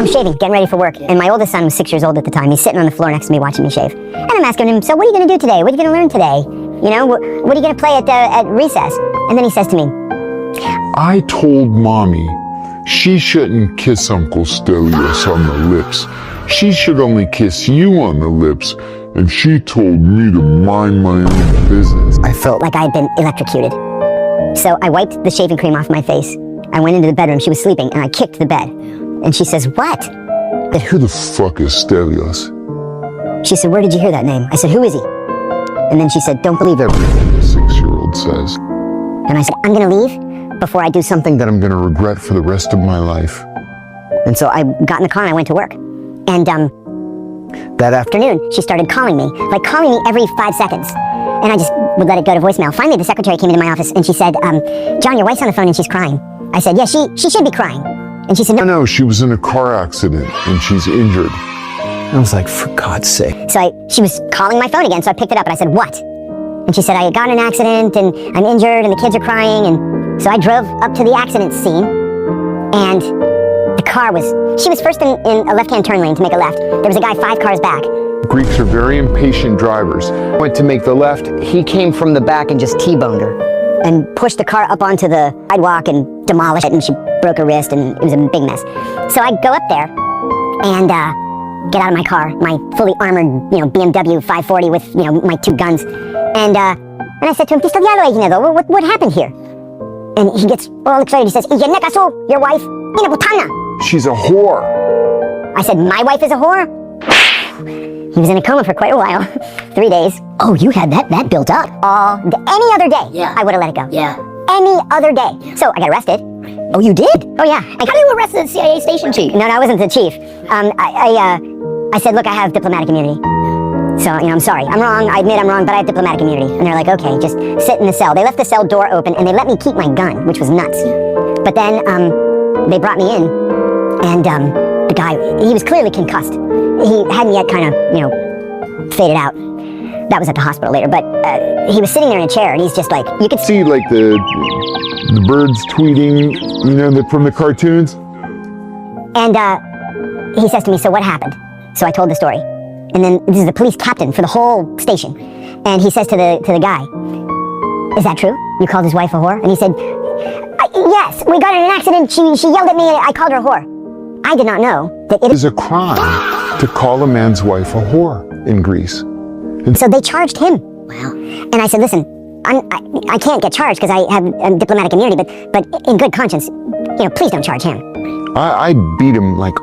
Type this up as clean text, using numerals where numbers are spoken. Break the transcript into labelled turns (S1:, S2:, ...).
S1: I'm shaving, getting ready for work, and my oldest son was 6 years old at the time. He's sitting on the floor next to me watching me shave. And I'm asking him, so what are you going to do today? What are you going to learn today? You know, what are you going to play at recess? And then he says to me,
S2: I told Mommy she shouldn't kiss Uncle Stelios on the lips. She should only kiss you on the lips. And she told me to mind my own business.
S1: I felt like I had been electrocuted. So I wiped the shaving cream off my face. I went into the bedroom. She was sleeping, and I kicked the bed. And she says, what?
S2: Who the fuck is Stelios?
S1: She said, where did you hear that name? I said, who is he? And then she said, don't believe
S2: Everything a 6-year-old says.
S1: And I said, I'm going to leave before I do something
S2: That I'm gonna regret for the rest of my life.
S1: And so I got in the car and I went to work. And that afternoon, she started calling me every 5 seconds. And I just would let it go to voicemail. Finally, the secretary came into my office and she said, John, your wife's on the phone and she's crying. I said, yeah, she should be crying. And she said,
S2: No, she was in a car accident and she's injured.
S3: I was like, for God's sake.
S1: So she was calling my phone again, so I picked it up and I said, what? And she said, I got in an accident and I'm injured and the kids are crying. And so I drove up to the accident scene and the car she was first in a left-hand turn lane to make a left. There was a guy 5 cars back.
S2: Greeks are very impatient drivers.
S3: Went to make the left. He came from the back and just T-boned her.
S1: And pushed the car up onto the sidewalk and demolished it, and she broke her wrist, and it was a big mess. So I go up there and get out of my car, my fully armored, BMW 540 with, my 2 guns. And I said to him, what happened here? And he gets all excited. He says, your wife,
S2: She's a whore.
S1: I said, my wife is a whore? He was in a coma for quite a while, 3 days. Oh, you had that built up. Any other day, I would have let it go.
S4: Yeah.
S1: Any other day. Yeah. So I got arrested. Oh, you did? Oh, yeah.
S4: How do you arrest the CIA station chief?
S1: No, I wasn't the chief. I said, look, I have diplomatic immunity. So, I'm sorry. I'm wrong. I admit I'm wrong, but I have diplomatic immunity. And they're like, okay, just sit in the cell. They left the cell door open, and they let me keep my gun, which was nuts. But then they brought me in, and the guy, he was clearly concussed. He hadn't yet kind of, faded out. That was at the hospital later, but he was sitting there in a chair, and he's just like, you could
S2: See, like the birds tweeting, from the cartoons.
S1: And he says to me, so what happened? So I told the story. And then this is the police captain for the whole station. And he says to the guy, is that true? You called his wife a whore? And he said, yes, we got in an accident. She yelled at me and I called her a whore. I did not know that it
S2: is a crime to call a man's wife a whore in Greece.
S1: So they charged him.
S4: Wow.
S1: And I said, listen, I can't get charged because I have diplomatic immunity, but in good conscience, please don't charge him.
S2: I beat him like